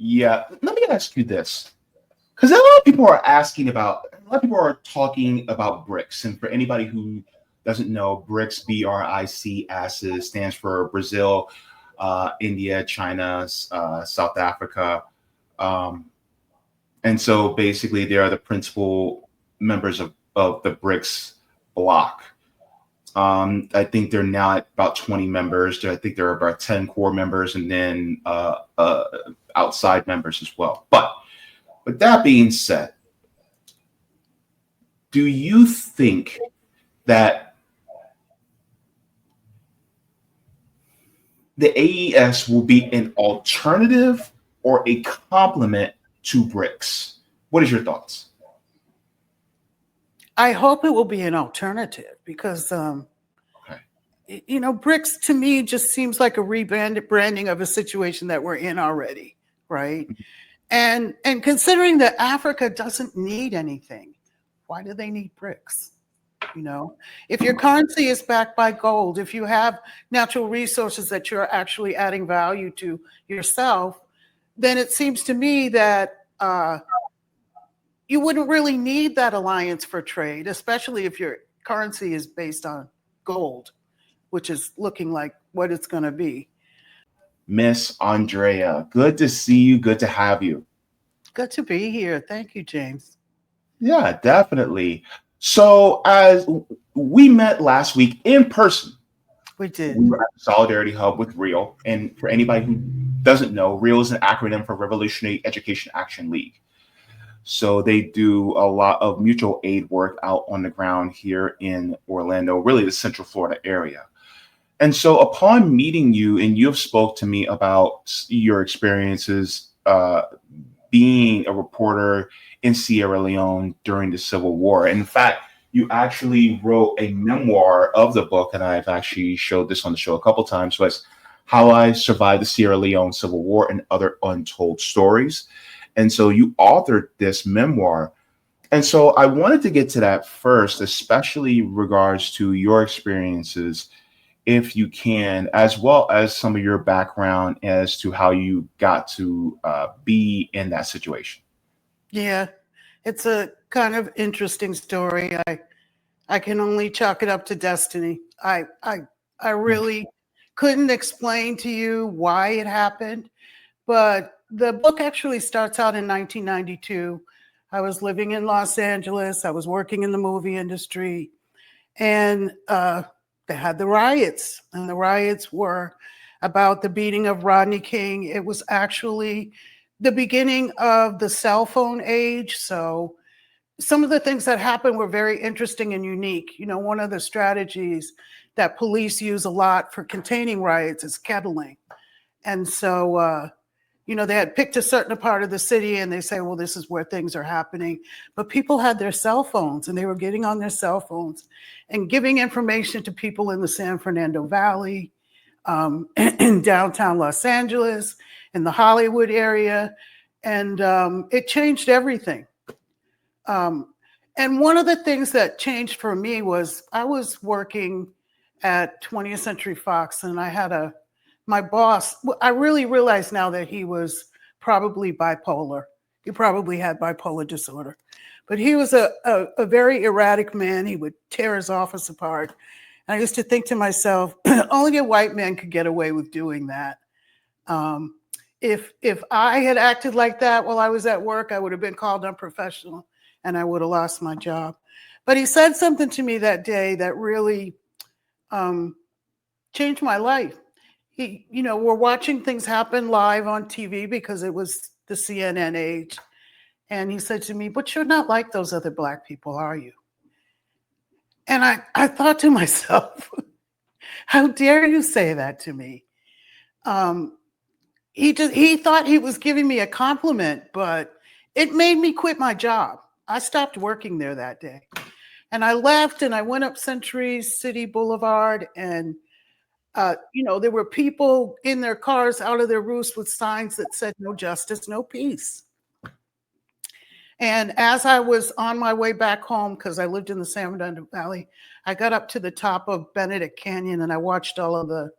Yeah, let me ask you this, because a lot of people are talking about BRICS, and for anybody who doesn't know, BRICS, BRIC, ASIS stands for Brazil, India, China, South Africa, um, and so basically they are the principal members of the BRICS bloc. I think they're now at about 20 members. I think there are about 10 core members and then outside members as well. But with that being said, do you think that the AES will be an alternative or a complement to BRICS? What is your thoughts? I hope it will be an alternative because, BRICS to me just seems like a rebranding of a situation that we're in already, right? And considering that Africa doesn't need anything, why do they need BRICS? If your currency is backed by gold, if you have natural resources that you're actually adding value to yourself, then it seems to me that you wouldn't really need that alliance for trade, especially if your currency is based on gold, which is looking like what it's going to be. Miss Andrea, good to see you. Good to have you. Good to be here. Thank you, James. Yeah, definitely. So as we met last week in person, we did. We were at the Solidarity Hub with REAL. And for anybody who doesn't know, REAL is an acronym for Revolutionary Education Action League. So they do a lot of mutual aid work out on the ground here in Orlando, really the Central Florida area. And so upon meeting you, and you have spoke to me about your experiences being a reporter in Sierra Leone during the Civil War. In fact, you actually wrote a memoir of the book, and I've actually showed this on the show a couple times, was How I Survived the Sierra Leone Civil War and Other Untold Stories. And so you authored this memoir. And so I wanted to get to that first, especially regards to your experiences, if you can, as well as some of your background as to how you got to be in that situation. Yeah, it's a kind of interesting story. I can only chalk it up to destiny. I really couldn't explain to you why it happened, but the book actually starts out in 1992. I was living in Los Angeles. I was working in the movie industry, and they had the riots, and the riots were about the beating of Rodney King. It was actually the beginning of the cell phone age. So some of the things that happened were very interesting and unique. One of the strategies that police use a lot for containing riots is kettling. And so, they had picked a certain part of the city and they say, well, this is where things are happening. But people had their cell phones and they were getting on their cell phones and giving information to people in the San Fernando Valley, in downtown Los Angeles, in the Hollywood area. And it changed everything. And one of the things that changed for me was I was working at 20th Century Fox, and I had my boss, I really realize now that he was probably bipolar. He probably had bipolar disorder. But he was a very erratic man. He would tear his office apart. And I used to think to myself, only a white man could get away with doing that. If I had acted like that while I was at work, I would have been called unprofessional and I would have lost my job. But he said something to me that day that really changed my life. We're watching things happen live on TV because it was the CNN age. And he said to me, but you're not like those other Black people, are you? And I thought to myself, how dare you say that to me? He thought he was giving me a compliment, but it made me quit my job. I stopped working there that day. And I left and I went up Century City Boulevard and there were people in their cars out of their roofs with signs that said no justice, no peace. And as I was on my way back home, because I lived in the San Fernando Valley, I got up to the top of Benedict Canyon and I watched all of the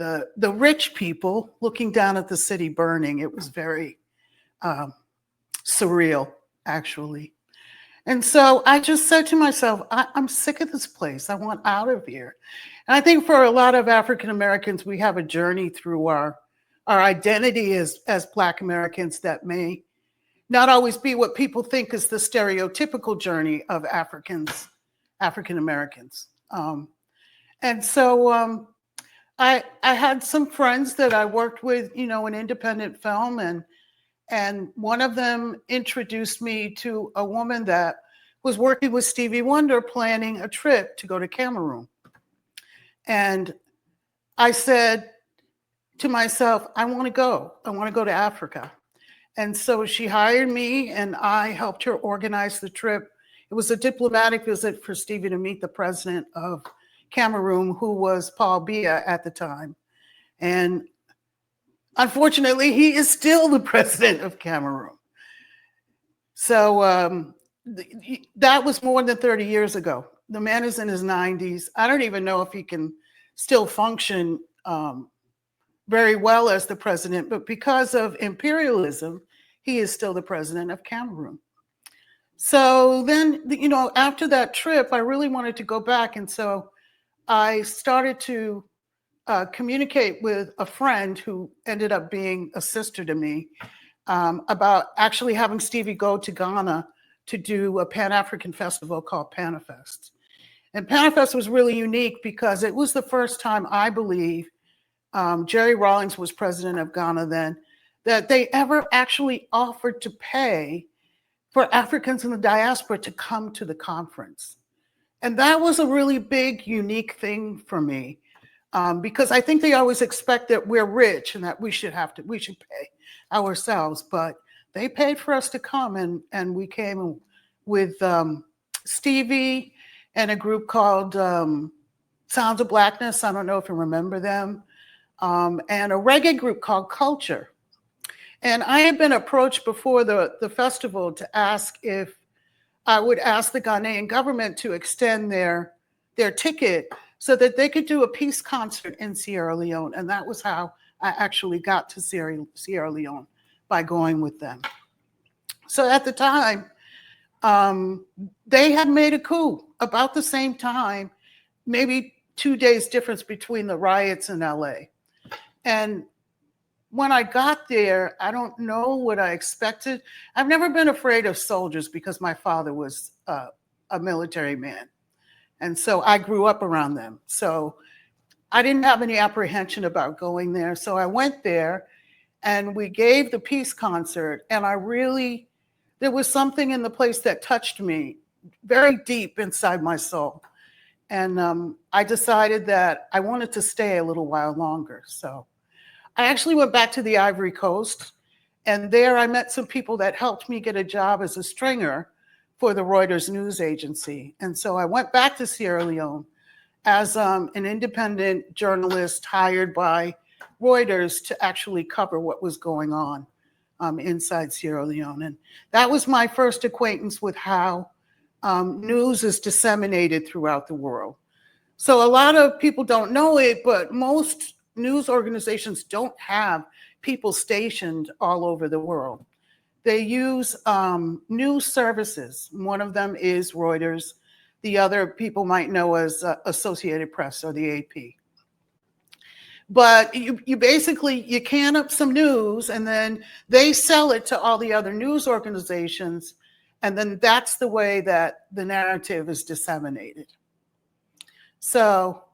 the rich people looking down at the city burning. It was very surreal, actually. And so I just said to myself, I'm sick of this place. I want out of here. And I think for a lot of African Americans, we have a journey through our identity as Black Americans that may not always be what people think is the stereotypical journey of African Americans. And so I had some friends that I worked with, in independent film, and one of them introduced me to a woman that was working with Stevie Wonder planning a trip to go to Cameroon. And I said to myself, I want to go. I want to go to Africa. And so she hired me and I helped her organize the trip. It was a diplomatic visit for Stevie to meet the president of Cameroon, who was Paul Biya at the time. And unfortunately, he is still the president of Cameroon. So that was more than 30 years ago. The man is in his 90s. I don't even know if he can still function very well as the president, but because of imperialism, he is still the president of Cameroon. So then, after that trip, I really wanted to go back. And so I started to communicate with a friend who ended up being a sister to me about actually having Stevie go to Ghana to do a Pan-African festival called Panafest. And Panafest was really unique because it was the first time, I believe, Jerry Rawlings was president of Ghana then, that they ever actually offered to pay for Africans in the diaspora to come to the conference. And that was a really big, unique thing for me. Because I think they always expect that we're rich and that we should pay ourselves, but they paid for us to come, and we came with Stevie and a group called Sounds of Blackness. I don't know if you remember them, and a reggae group called Culture. And I had been approached before the festival to ask if I would ask the Ghanaian government to extend their ticket so that they could do a peace concert in Sierra Leone. And that was how I actually got to Sierra Leone, by going with them. So at the time, they had made a coup about the same time, maybe 2 days difference between the riots in LA. And when I got there, I don't know what I expected. I've never been afraid of soldiers because my father was a military man. And so I grew up around them. So I didn't have any apprehension about going there. So I went there and we gave the peace concert. And there was something in the place that touched me very deep inside my soul. And I decided that I wanted to stay a little while longer. So I actually went back to the Ivory Coast. And there I met some people that helped me get a job as a stringer for the Reuters news agency. And so I went back to Sierra Leone as an independent journalist hired by Reuters to actually cover what was going on inside Sierra Leone. And that was my first acquaintance with how news is disseminated throughout the world. So a lot of people don't know it, but most news organizations don't have people stationed all over the world. They use news services. One of them is Reuters. The other people might know as Associated Press or the AP. But you basically, you can up some news and then they sell it to all the other news organizations. And then that's the way that the narrative is disseminated. So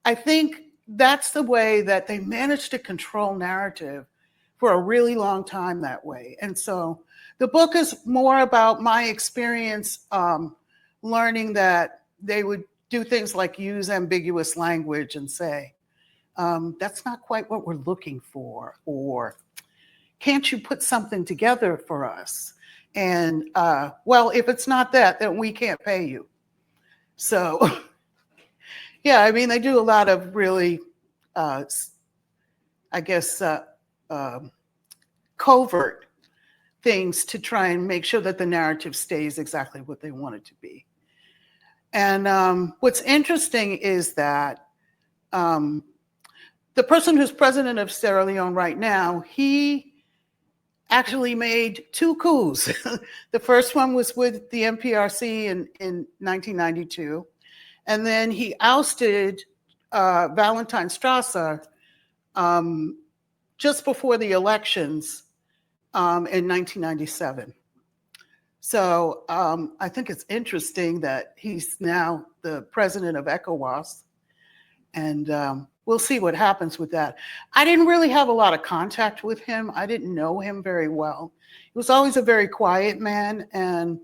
I think that's the way that they managed to control narrative for a really long time that way. And so the book is more about my experience learning that they would do things like use ambiguous language and say, that's not quite what we're looking for, or can't you put something together for us? And well, if it's not that, then we can't pay you. So yeah, I mean, they do a lot of really, I guess, covert things to try and make sure that the narrative stays exactly what they want it to be. And what's interesting is that the person who's president of Sierra Leone right now, he actually made 2 coups. The first one was with the MPRC in 1992. And then he ousted Valentine Strasser just before the elections in 1997. So I think it's interesting that he's now the president of ECOWAS. And we'll see what happens with that. I didn't really have a lot of contact with him. I didn't know him very well. He was always a very quiet man. And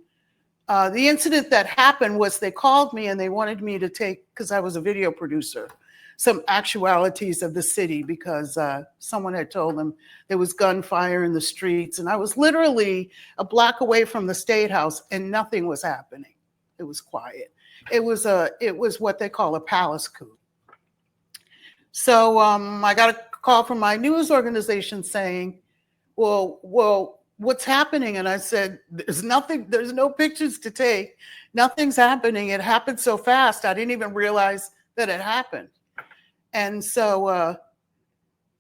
the incident that happened was they called me and they wanted me to take, because I was a video producer, some actualities of the city because someone had told them there was gunfire in the streets. And I was literally a block away from the State House and nothing was happening. It was quiet. It was what they call a palace coup. So I got a call from my news organization saying, well, what's happening? And I said, there's no pictures to take. Nothing's happening. It happened so fast. I didn't even realize that it happened. And so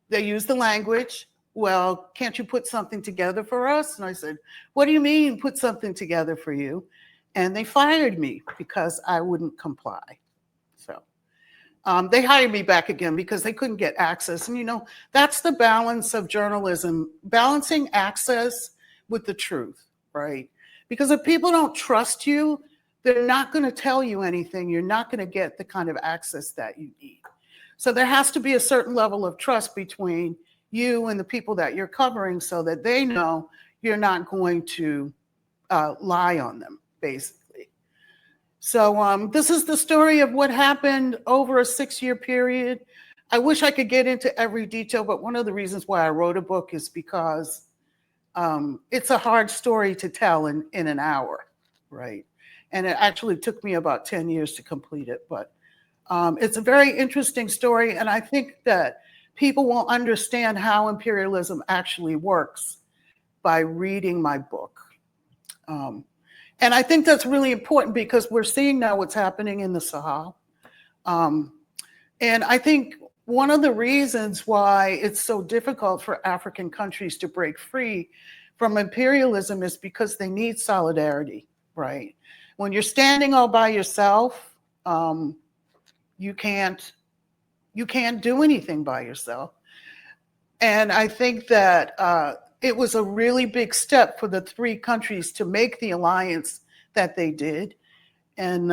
they used the language, well, can't you put something together for us? And I said, what do you mean put something together for you? And they fired me because I wouldn't comply. So they hired me back again because they couldn't get access. And, that's the balance of journalism, balancing access with the truth, right? Because if people don't trust you, they're not going to tell you anything. You're not going to get the kind of access that you need. So there has to be a certain level of trust between you and the people that you're covering so that they know you're not going to lie on them, basically. So this is the story of what happened over a 6-year period. I wish I could get into every detail, but one of the reasons why I wrote a book is because it's a hard story to tell in an hour, right? And it actually took me about 10 years to complete it, but it's a very interesting story. And I think that people will understand how imperialism actually works by reading my book. And I think that's really important because we're seeing now what's happening in the Sahel. And I think one of the reasons why it's so difficult for African countries to break free from imperialism is because they need solidarity, right? When you're standing all by yourself, you can't do anything by yourself. And I think that it was a really big step for the 3 countries to make the alliance that they did. And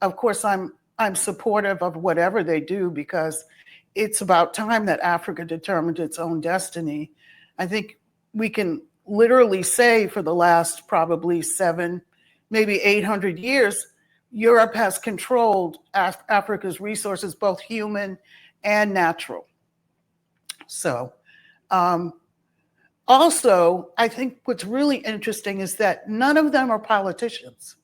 of course, I'm supportive of whatever they do because it's about time that Africa determined its own destiny. I think we can literally say for the last probably 7, maybe 800 years, Europe has controlled Africa's resources, both human and natural. So also, I think what's really interesting is that none of them are politicians.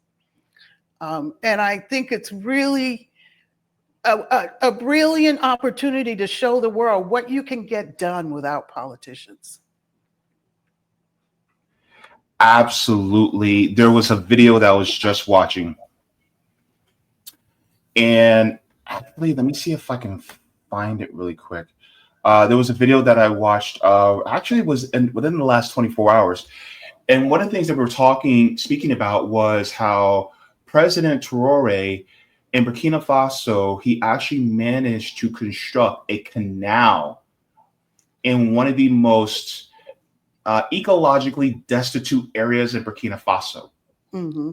And I think it's really a brilliant opportunity to show the world what you can get done without politicians. Absolutely. There was a video that I was just watching. And actually, let me see if I can find it really quick. There was a video that I watched, actually it was within the last 24 hours. And one of the things that we were speaking about was how President Traore in Burkina Faso, he actually managed to construct a canal in one of the most ecologically destitute areas in Burkina Faso. Mm-hmm.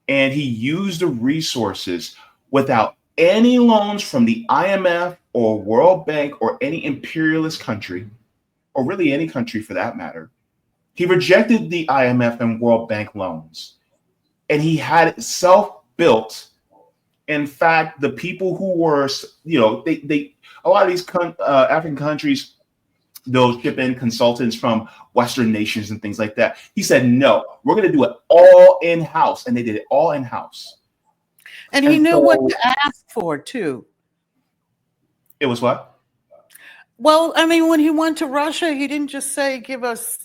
And he used the resources without any loans from the IMF or World Bank or any imperialist country, or really any country for that matter. He rejected the IMF and World Bank loans, and he had it self-built. In fact, the people who were, a lot of these African countries, they'll ship in consultants from Western nations and things like that. He said, no, we're going to do it all in-house. And they did it all in-house. And he knew what to ask for, too. It was what? Well, I mean, when he went to Russia, he didn't just say, give us,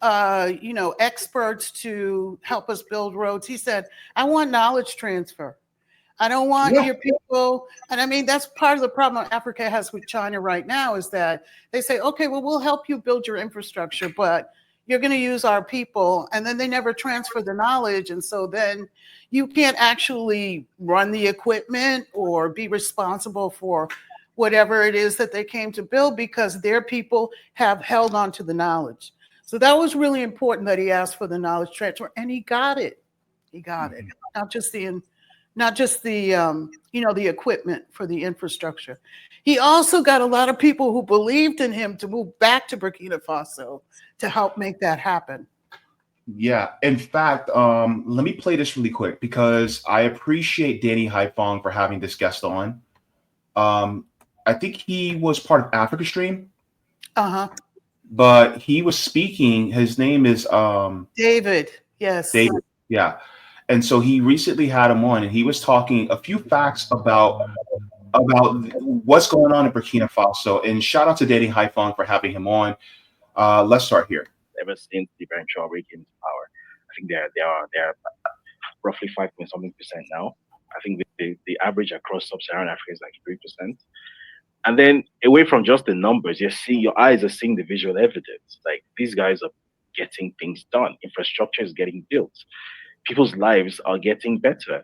experts to help us build roads. He said, I want knowledge transfer. I don't want your people. And I mean, that's part of the problem Africa has with China right now is that they say, okay, well, we'll help you build your infrastructure, but you're going to use our people. And then they never transfer the knowledge. And so then you can't actually run the equipment or be responsible for whatever it is that they came to build because their people have held on to the knowledge. So that was really important that he asked for the knowledge transfer, and he got it. He got it. Not just the the equipment for the infrastructure. He also got a lot of people who believed in him to move back to Burkina Faso to help make that happen. Yeah. In fact, let me play this really quick because I appreciate Danny Haifong for having this guest on. I think he was part of Africa Stream. But he was speaking. His name is David. Yes. David. Yeah. And so he recently had him on, and he was talking a few facts about what's going on in Burkina Faso. And shout out to Danny Haifong for having him on. Let's start here. Ever since Ibrahim Traore came to power, I think they're roughly 5-something% now. I think the average across sub-Saharan Africa is like 3%. And then away from just the numbers, your eyes are seeing the visual evidence. Like these guys are getting things done. Infrastructure is getting built. People's lives are getting better.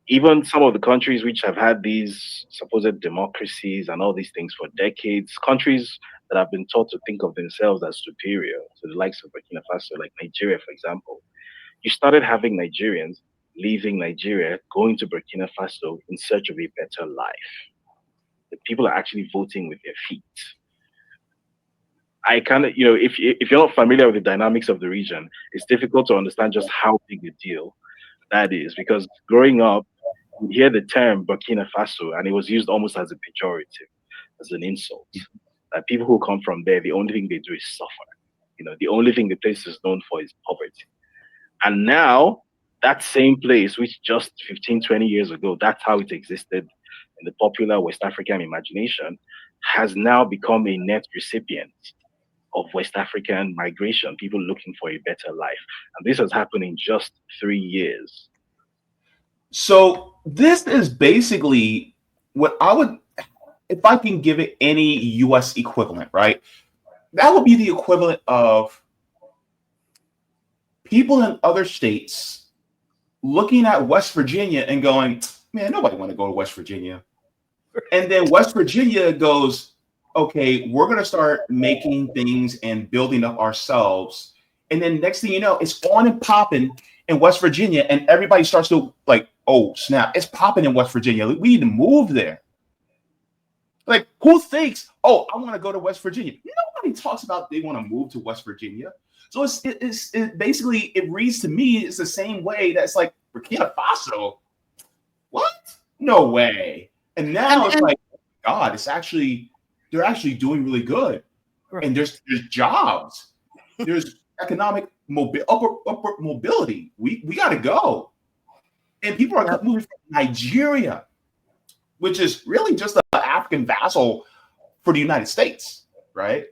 Even some of the countries which have had these supposed democracies and all these things for decades, countries that have been taught to think of themselves as superior to the likes of Burkina Faso, like Nigeria, for example. You started having Nigerians leaving Nigeria, going to Burkina Faso in search of a better life. The people are actually voting with their feet. I kind of, if you're not familiar with the dynamics of the region, it's difficult to understand just how big a deal that is. Because growing up, you hear the term Burkina Faso, and it was used almost as a pejorative, as an insult. That people who come from there, the only thing they do is suffer. The only thing the place is known for is poverty. And now, that same place, which just 15, 20 years ago, that's how it existed in the popular West African imagination, has now become a net recipient of West African migration, people looking for a better life. And this has happened in just 3 years. So this is basically what I would, if I can give it any US equivalent, right? That would be the equivalent of people in other states looking at West Virginia and going, man, nobody want to go to West Virginia. And then West Virginia goes, okay, we're going to start making things and building up ourselves. And then next thing you know, it's on and popping in West Virginia. And everybody starts to like, oh, snap, it's popping in West Virginia. We need to move there. Like, who thinks, oh, I want to go to West Virginia? Nobody talks about they want to move to West Virginia. So it's basically, it reads to me, it's the same way that's like Burkina Faso. What? No way. And now it's like, God, they're actually doing really good. Right. And there's jobs. There's economic upward mobility. We got to go. And people are moving from Nigeria, which is really just an African vassal for the United States, right?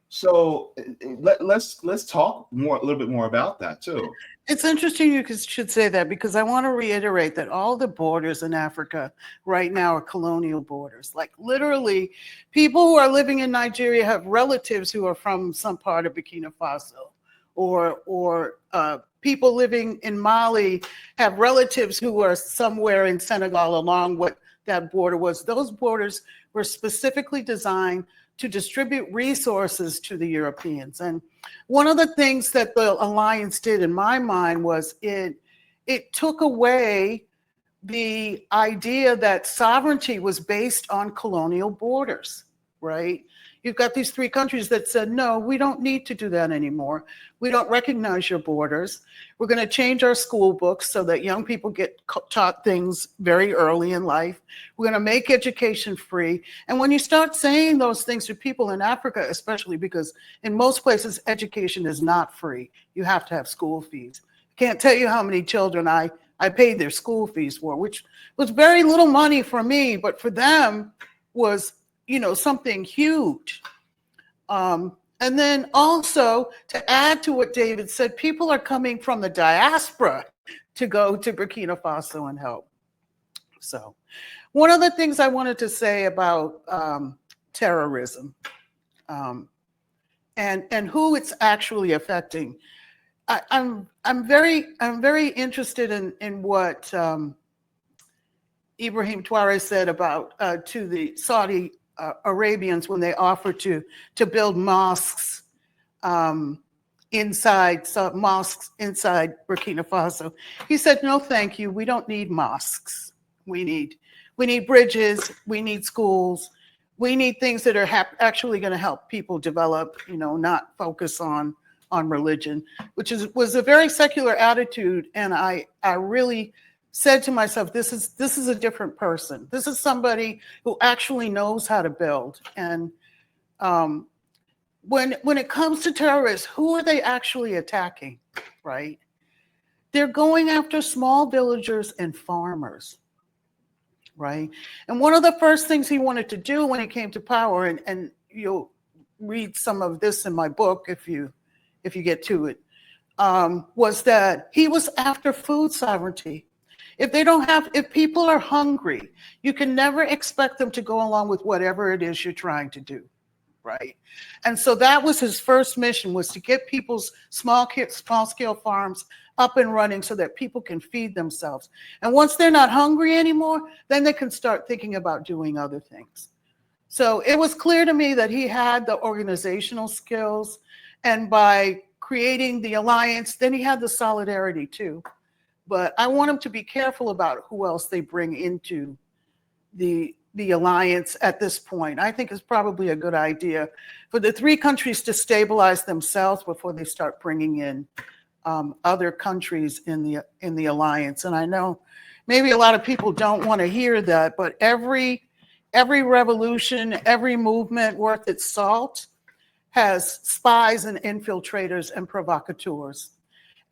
So let's talk a little bit more about that too. It's interesting you should say that because I want to reiterate that all the borders in Africa right now are colonial borders. Like literally, people who are living in Nigeria have relatives who are from some part of Burkina Faso, or people living in Mali have relatives who are somewhere in Senegal along what that border was. Those borders were specifically designed to distribute resources to the Europeans. And one of the things that the alliance did in my mind was it took away the idea that sovereignty was based on colonial borders, right? You've got these three countries that said, no, we don't need to do that anymore. We don't recognize your borders. We're going to change our school books so that young people get taught things very early in life. We're going to make education free. And when you start saying those things to people in Africa, especially because in most places, education is not free. You have to have school fees. I can't tell you how many children I paid their school fees for, which was very little money for me, but for them was something huge. And then also to add to what David said, people are coming from the diaspora to go to Burkina Faso and help. So one of the things I wanted to say about terrorism and who it's actually affecting. I'm very interested in what Ibrahim Traore said about to the Saudi Arabians when they offered to build mosques inside Burkina Faso. He said, "No, thank you. We don't need mosques. We need bridges. We need schools. We need things that are actually going to help people develop. Not focus on religion," which was a very secular attitude. And I really said to myself, this is a different person. This is somebody who actually knows how to build. And when it comes to terrorists, who are they actually attacking, right? They're going after small villagers and farmers, right? And one of the first things he wanted to do when he came to power, and you'll read some of this in my book if you get to it, was that he was after food sovereignty. If people are hungry, you can never expect them to go along with whatever it is you're trying to do, right? And so that was his first mission, was to get people's small scale farms up and running so that people can feed themselves. And once they're not hungry anymore, then they can start thinking about doing other things. So it was clear to me that he had the organizational skills, and by creating the alliance, then he had the solidarity too. But I want him to be careful about who else they bring into the alliance at this point. I think it's probably a good idea for the three countries to stabilize themselves before they start bringing in other countries in the alliance. And I know maybe a lot of people don't want to hear that, but every revolution, every movement worth its salt has spies and infiltrators and provocateurs.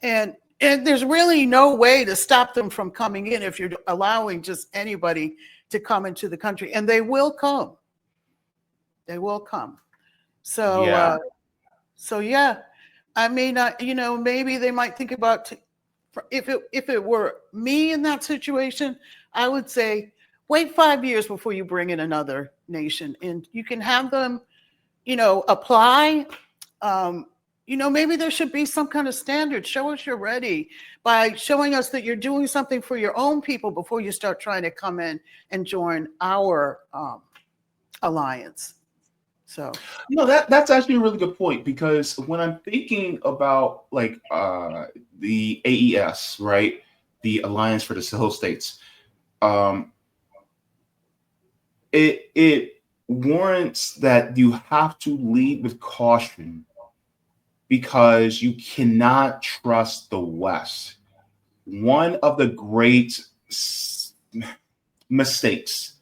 And there's really no way to stop them from coming in if you're allowing just anybody to come into the country. And they will come. They will come. So, yeah. I mean, maybe they might think about, if it were me in that situation, I would say, wait 5 years before you bring in another nation. And you can have them, apply. Maybe there should be some kind of standard. Show us you're ready by showing us that you're doing something for your own people before you start trying to come in and join our alliance. So, that's actually a really good point, because when I'm thinking about the AES, right, the Alliance for the Sahel States, it warrants that you have to lead with caution, because you cannot trust the West. One of the great mistakes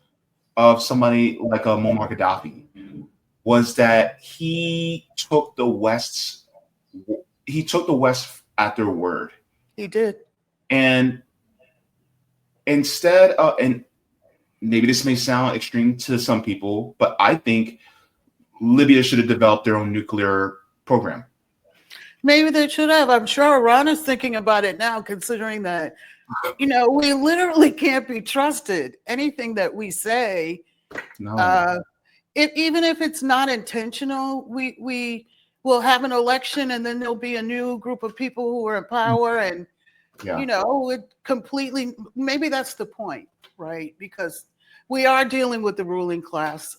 of somebody like Muammar Gaddafi was that he took the West at their word. He did. And instead of, and maybe this may sound extreme to some people, but I think Libya should have developed their own nuclear program. Maybe they should have. I'm sure Iran is thinking about it now, considering that, we literally can't be trusted. Anything that we say, no. Even if it's not intentional, we will have an election, and then there'll be a new group of people who are in power, and it completely. Maybe that's the point, right? Because we are dealing with the ruling class.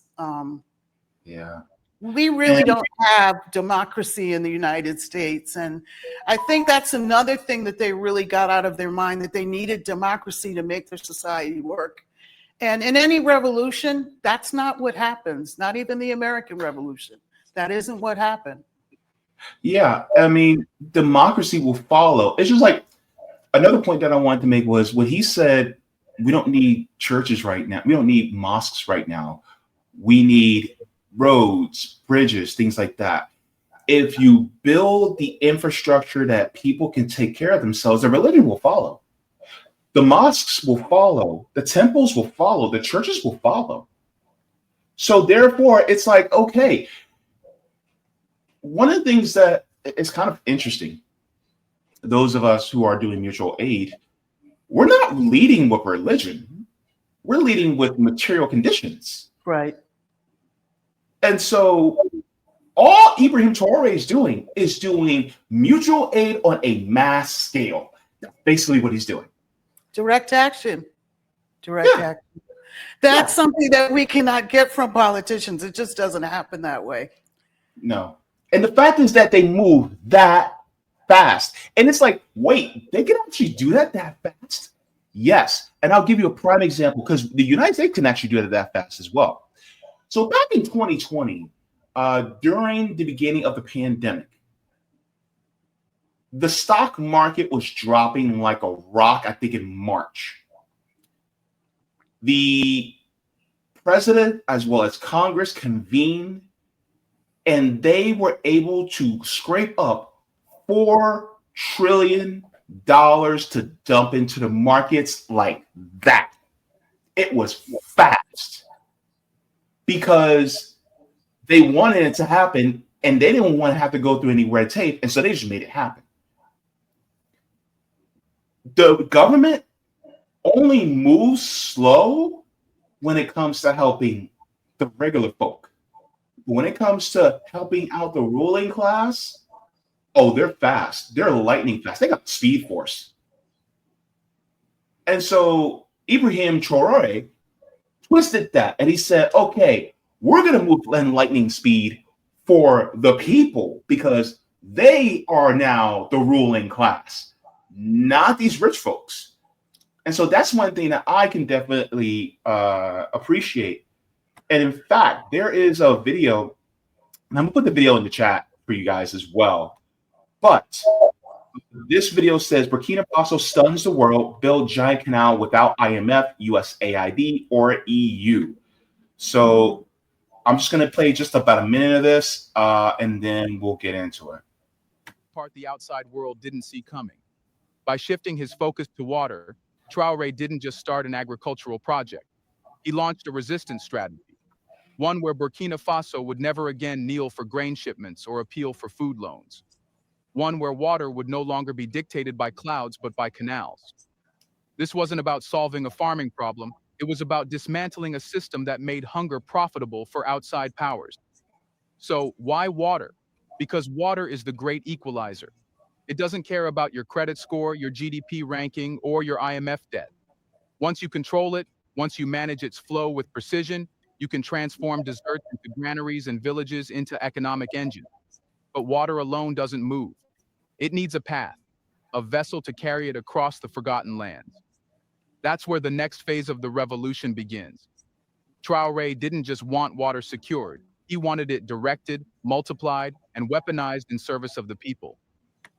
We really don't have democracy in the United States, and I think that's another thing that they really got out of their mind, that they needed democracy to make their society work. And in any revolution, that's not what happens. Not even the American Revolution. That isn't what happened. Yeah, I mean, democracy will follow. It's just like, another point that I wanted to make was when he said, we don't need churches right now. We don't need mosques right now. We need roads, bridges, things like that. If you build the infrastructure that people can take care of themselves, the religion will follow. The mosques will follow, the temples will follow, the churches will follow. So therefore, it's like, okay, one of the things that is kind of interesting, those of us who are doing mutual aid, we're not leading with religion. We're leading with material conditions. Right. And so all Ibrahim Traore is doing mutual aid on a mass scale. That's basically what he's doing. Direct action. Direct action. That's something that we cannot get from politicians. It just doesn't happen that way. No. And the fact is that they move that fast. And it's like, wait, they can actually do that fast? Yes. And I'll give you a prime example because the United States can actually do it that fast as well. So back in 2020, during the beginning of the pandemic, the stock market was dropping like a rock, I think in March. The president as well as Congress convened, and they were able to scrape up $4 trillion to dump into the markets like that. It was fast because they wanted it to happen and they didn't want to have to go through any red tape. And so they just made it happen. The government only moves slow when it comes to helping the regular folk. When it comes to helping out the ruling class, oh, they're fast. They're lightning fast. They got speed force. And so Ibrahim Traore twisted that and he said, okay, we're going to move in lightning speed for the people because they are now the ruling class, not these rich folks. And so that's one thing that I can definitely appreciate. And in fact, there is a video, and I'm going to put the video in the chat for you guys as well. But this video says Burkina Faso stuns the world, build giant canal without IMF, USAID, or EU. So I'm just going to play just about a minute of this, and then we'll get into it. Part the outside world didn't see coming. By shifting his focus to water, Traore didn't just start an agricultural project. He launched a resistance strategy, one where Burkina Faso would never again kneel for grain shipments or appeal for food loans. One where water would no longer be dictated by clouds but by canals. This wasn't about solving a farming problem. It was about dismantling a system that made hunger profitable for outside powers. So why water? Because water is the great equalizer. It doesn't care about your credit score, your GDP ranking, or your IMF debt. Once you control it, once you manage its flow with precision, you can transform deserts into granaries and villages into economic engines. But water alone doesn't move. It needs a path, a vessel to carry it across the forgotten lands. That's where the next phase of the revolution begins. Traore didn't just want water secured. He wanted it directed, multiplied, and weaponized in service of the people.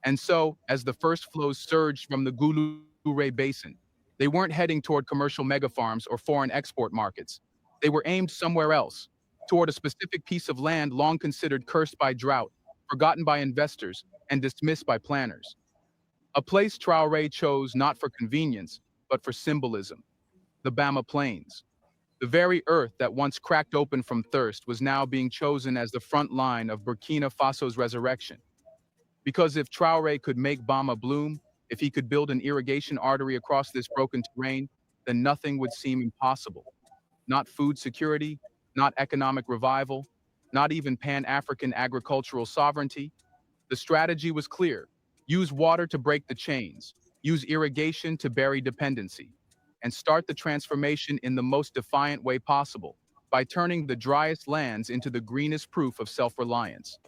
And so, as the first flows surged from the Goulouré Basin, they weren't heading toward commercial megafarms or foreign export markets. They were aimed somewhere else, toward a specific piece of land long considered cursed by drought, forgotten by investors, and dismissed by planners. A place Traore chose not for convenience, but for symbolism. The Bama Plains. The very earth that once cracked open from thirst was now being chosen as the front line of Burkina Faso's resurrection. Because if Traore could make Bama bloom, if he could build an irrigation artery across this broken terrain, then nothing would seem impossible. Not food security, not economic revival, not even Pan-African agricultural sovereignty. The strategy was clear. Use water to break the chains, use irrigation to bury dependency, and start the transformation in the most defiant way possible, by turning the driest lands into the greenest proof of self-reliance.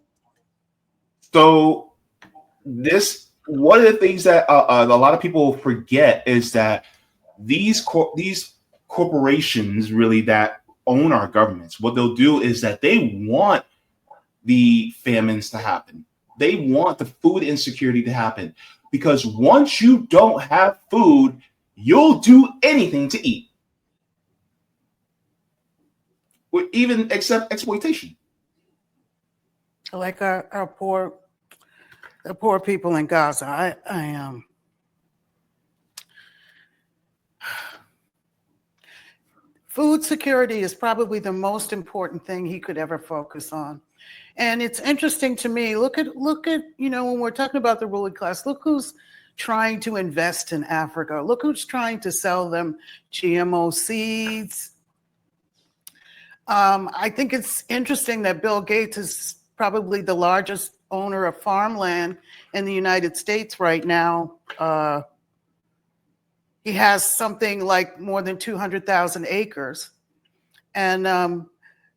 So one of the things that a lot of people forget is that these corporations really that own our governments, what they'll do is that they want the famines to happen. They want the food insecurity to happen because once you don't have food, you'll do anything to eat, even except exploitation. Like our poor people in Gaza. Food security is probably the most important thing he could ever focus on. And it's interesting to me, look at, when we're talking about the ruling class, look who's trying to invest in Africa. Look who's trying to sell them GMO seeds. I think it's interesting that Bill Gates is probably the largest owner of farmland in the United States right now. He has something like more than 200,000 acres. And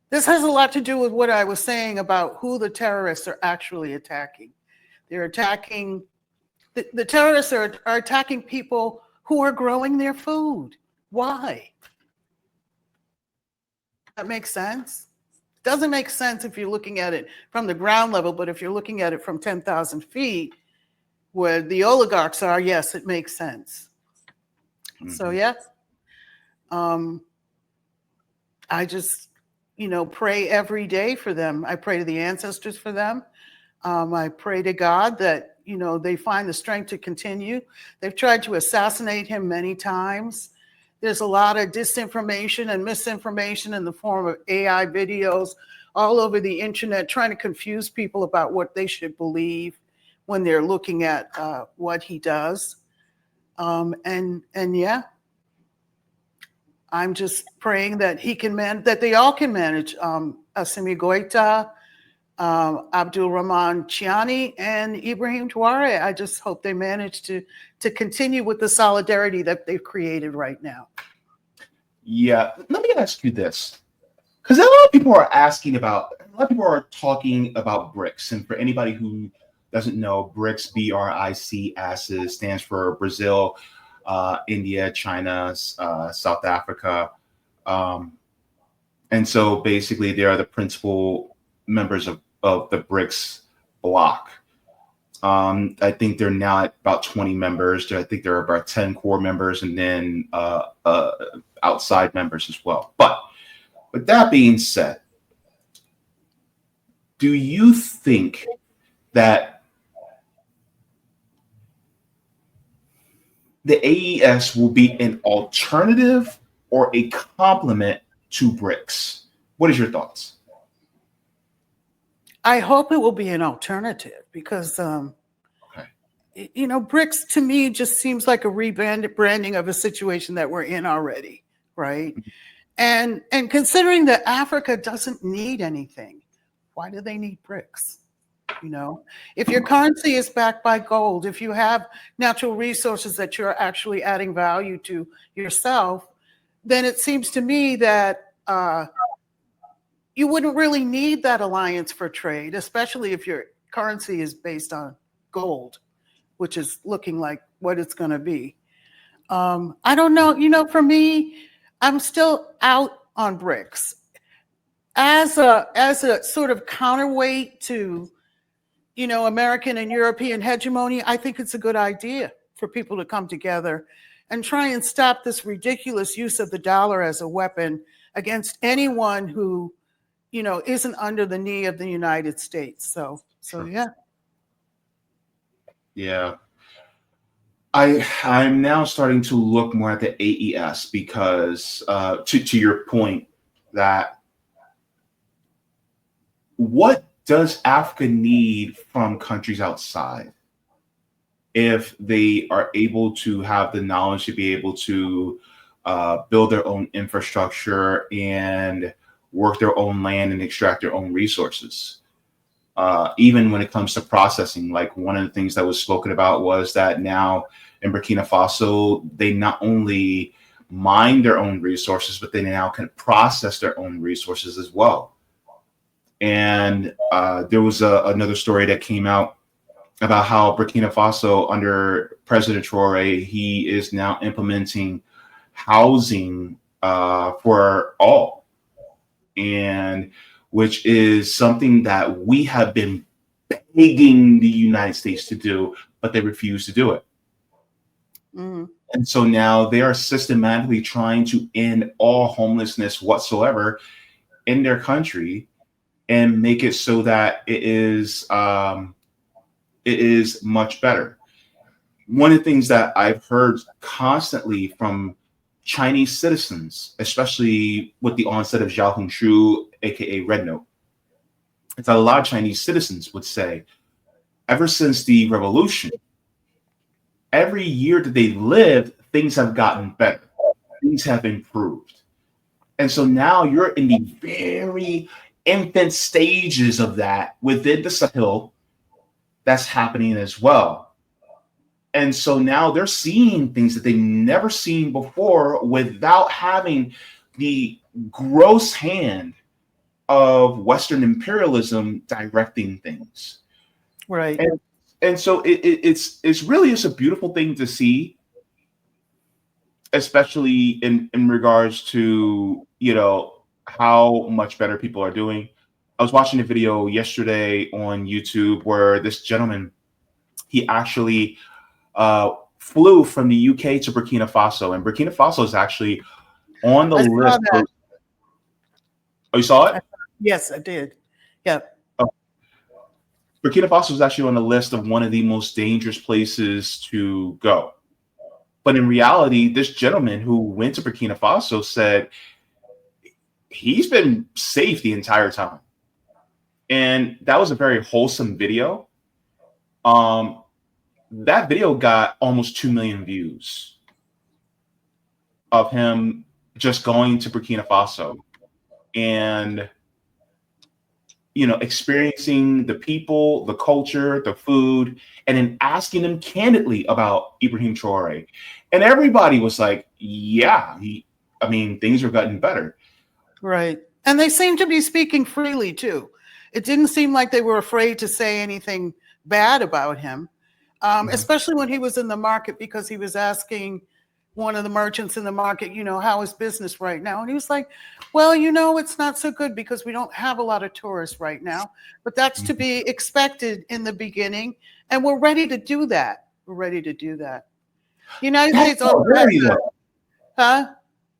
this has a lot to do with what I was saying about who the terrorists are actually attacking. They're attacking, the terrorists are attacking people who are growing their food. Why? That makes sense? Doesn't make sense if you're looking at it from the ground level, but if you're looking at it from 10,000 feet, where the oligarchs are, yes, it makes sense. Mm-hmm. So, yeah. I just, pray every day for them. I pray to the ancestors for them. I pray to God that, they find the strength to continue. They've tried to assassinate him many times. There's a lot of disinformation and misinformation in the form of AI videos all over the internet, trying to confuse people about what they should believe when they're looking at what he does. And yeah, I'm just praying that that they all can manage. Assimi Goita, Abdul Rahman Chiani, and Ibrahim Traore. I just hope they manage to continue with the solidarity that they've created right now. Yeah, let me ask you this, because a lot of people are talking about BRICS, and for anybody who doesn't know, BRICS, BRIC, stands for Brazil, India, China, South Africa, and so basically they are the principal members of the BRICS bloc. I think they're now at about 20 members. I think there are about 10 core members and then outside members as well. But with that being said, do you think that the AES will be an alternative or a complement to BRICS? What is your thoughts? I hope it will be an alternative because, BRICS to me just seems like a rebranding of a situation that we're in already, right? And considering that Africa doesn't need anything, why do they need BRICS? If your currency is backed by gold, if you have natural resources that you're actually adding value to yourself, then it seems to me that you wouldn't really need that alliance for trade, especially if your currency is based on gold, which is looking like what it's going to be. I don't know. For me, I'm still out on BRICS as a sort of counterweight to, American and European hegemony. I think it's a good idea for people to come together and try and stop this ridiculous use of the dollar as a weapon against anyone who, isn't under the knee of the United States. So sure. Yeah. Yeah. I'm now starting to look more at the AES because to your point that what does Africa need from countries outside if they are able to have the knowledge to be able to build their own infrastructure and work their own land and extract their own resources? Even when it comes to processing, like one of the things that was spoken about was that now in Burkina Faso, they not only mine their own resources, but they now can process their own resources as well. And there was another story that came out about how Burkina Faso under President Traore, he is now implementing housing for all, and which is something that we have been begging the United States to do, but they refuse to do it. Mm. And so now they are systematically trying to end all homelessness whatsoever in their country and make it so that it is much better. One of the things that I've heard constantly from Chinese citizens, especially with the onset of Xiaohongshu, aka Red Note, it's a lot of Chinese citizens would say, ever since the revolution, every year that they lived, things have gotten better. Things have improved. And so now you're in the very infant stages of that within the Sahel that's happening as well. And so now they're seeing things that they've never seen before without having the gross hand of Western imperialism directing things. Right. And so it's really just a beautiful thing to see, especially in regards to, you know, how much better people are doing. I was watching a video yesterday on YouTube where this gentleman, he actually flew from the UK to Burkina Faso, and Burkina Faso is actually on the list. Oh, you saw it? Yes, I did. Yeah. Burkina Faso is actually on the list of one of the most dangerous places to go. But in reality, this gentleman who went to Burkina Faso said he's been safe the entire time. And that was a very wholesome video. That video got almost 2 million views of him just going to Burkina Faso and, you know, experiencing the people, the culture, the food, and then asking them candidly about Ibrahim Traore. And everybody was like, yeah, things are getting better. Right. And they seem to be speaking freely too. It didn't seem like they were afraid to say anything bad about him, especially when he was in the market, because he was asking one of the merchants in the market, you know, how is business right now? And he was like, well, you know, it's not so good because we don't have a lot of tourists right now, but that's to be expected in the beginning. And we're ready to do that. We're ready to do that. United States. Huh?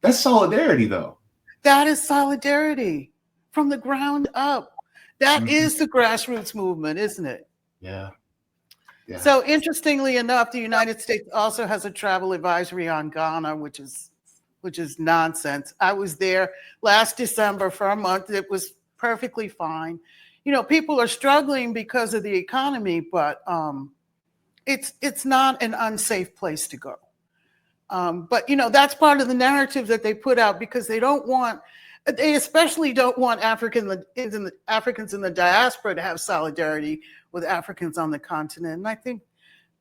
That's solidarity, though. That is solidarity from the ground up. That is the grassroots movement, isn't it? Yeah. Yeah. So interestingly enough, the United States also has a travel advisory on Ghana, which is nonsense. I was there last December for a month. It was perfectly fine. You know, people are struggling because of the economy, but it's not an unsafe place to go. But you know, that's part of the narrative that they put out because they especially don't want Africans in the diaspora to have solidarity with Africans on the continent. And I think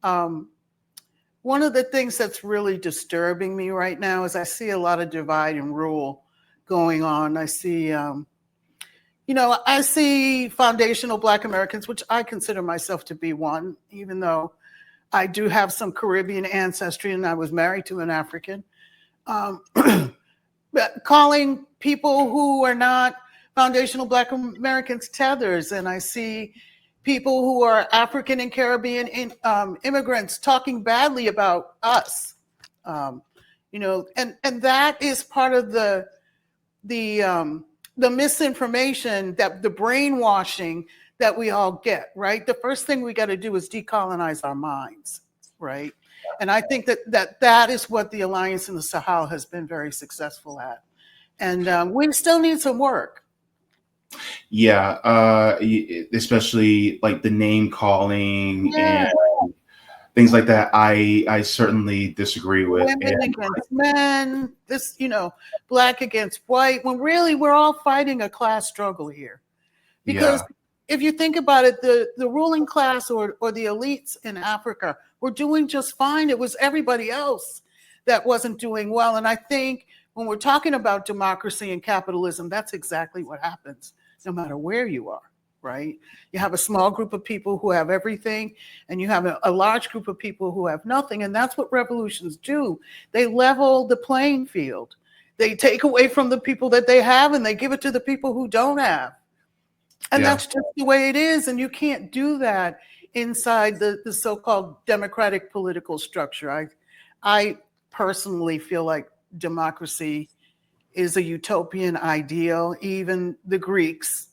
one of the things that's really disturbing me right now is I see a lot of divide and rule going on. I see, I see foundational Black Americans, which I consider myself to be one, even though I do have some Caribbean ancestry and I was married to an African. But calling people who are not foundational Black Americans tethers, and I see people who are African and Caribbean immigrants talking badly about us, and that is part of the misinformation, that the brainwashing that we all get, right? The first thing we got to do is decolonize our minds, right? And I think that is what the Alliance in the Sahel has been very successful at. And we still need some work. Yeah, especially like the name calling and things like that. I certainly disagree with. Women against men, Black against white, when really we're all fighting a class struggle here. Because if you think about it, the ruling class or the elites in Africa were doing just fine. It was everybody else that wasn't doing well. And I think when we're talking about democracy and capitalism, that's exactly what happens, no matter where you are, right? You have a small group of people who have everything, and you have a large group of people who have nothing. And that's what revolutions do. They level the playing field. They take away from the people that they have, and they give it to the people who don't have. And that's just the way it is. And you can't do that inside the so-called democratic political structure. I personally feel like democracy is a utopian ideal. Even the Greeks,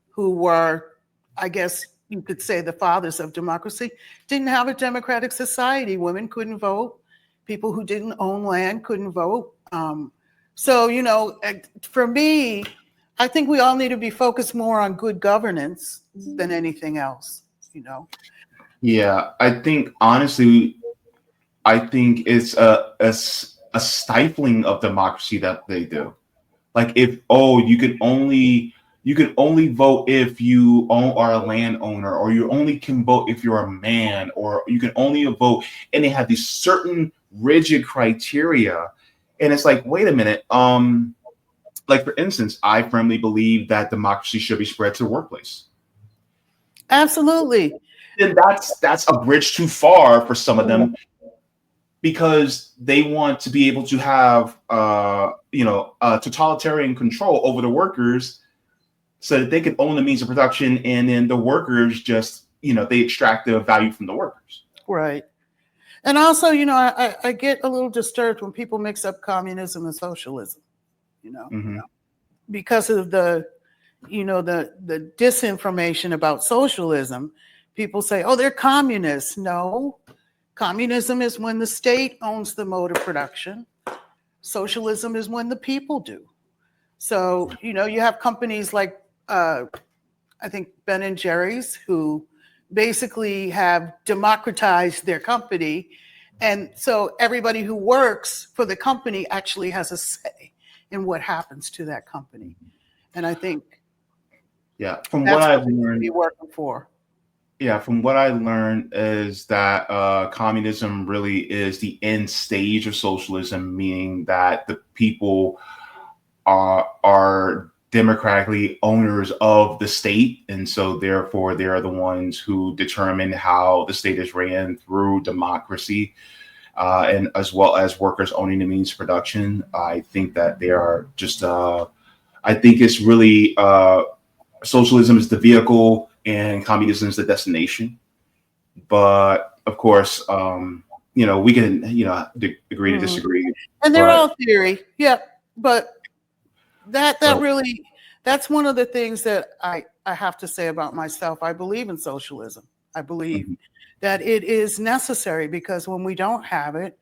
who were, I guess you could say, the fathers of democracy, didn't have a democratic society. Women couldn't vote. People who didn't own land couldn't vote. So, for me, I think we all need to be focused more on good governance than anything else, Yeah, I think honestly, I think it's a stifling of democracy that they do. Like if you can only vote if you are a landowner, or you only can vote if you're a man, or you can only vote, and they have these certain rigid criteria, and it's like, wait a minute, like for instance, I firmly believe that democracy should be spread to the workplace. Absolutely. And that's a bridge too far for some of them, because they want to be able to have totalitarian control over the workers, so that they can own the means of production, and then the workers just, they extract the value from the workers. Right. And also, I get a little disturbed when people mix up communism and socialism, Mm-hmm. because of the disinformation about socialism. People say, oh, they're communists. No, communism is when the state owns the mode of production. Socialism is when the people do. So, you have companies like, I think Ben and Jerry's, who basically have democratized their company. And so everybody who works for the company actually has a say in what happens to that company. And I think from that's what I've what we should learned, be working for. from what I learned is that communism really is the end stage of socialism, meaning that the people are democratically owners of the state, and so therefore they are the ones who determine how the state is ran through democracy, and as well as workers owning the means of production. I think that they are just I think it's really socialism is the vehicle and communism is the destination. But of course, we can agree to disagree. And they're all theory, yeah. But that's one of the things that I have to say about myself. I believe in socialism. I believe that it is necessary, because when we don't have it,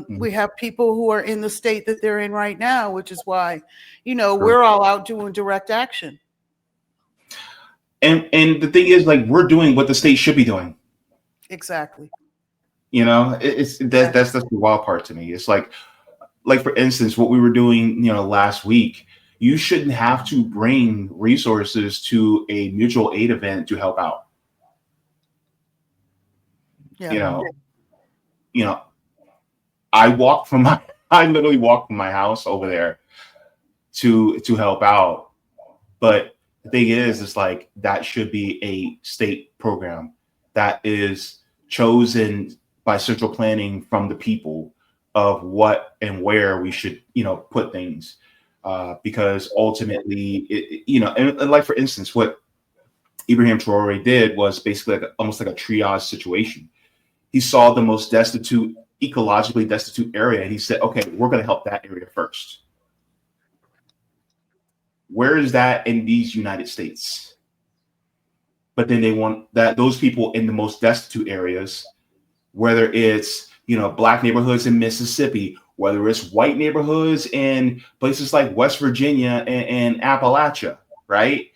we have people who are in the state that they're in right now, which is why, we're all out doing direct action. And the thing is, like, we're doing what the state should be doing. Exactly. That's the wild part to me. It's like for instance, what we were doing, last week. You shouldn't have to bring resources to a mutual aid event to help out. Yeah. I literally walked from my house over there to help out. But the thing is, it's like that should be a state program that is chosen by central planning from the people of what and where we should, put things. Because ultimately, and like for instance, what Ibrahim Traore did was basically almost like a triage situation. He saw the most destitute, ecologically destitute area, and he said, okay, we're going to help that area first. Where is that in these United States? But then they want those people in the most destitute areas, whether it's, Black neighborhoods in Mississippi, whether it's white neighborhoods in places like West Virginia and Appalachia, right?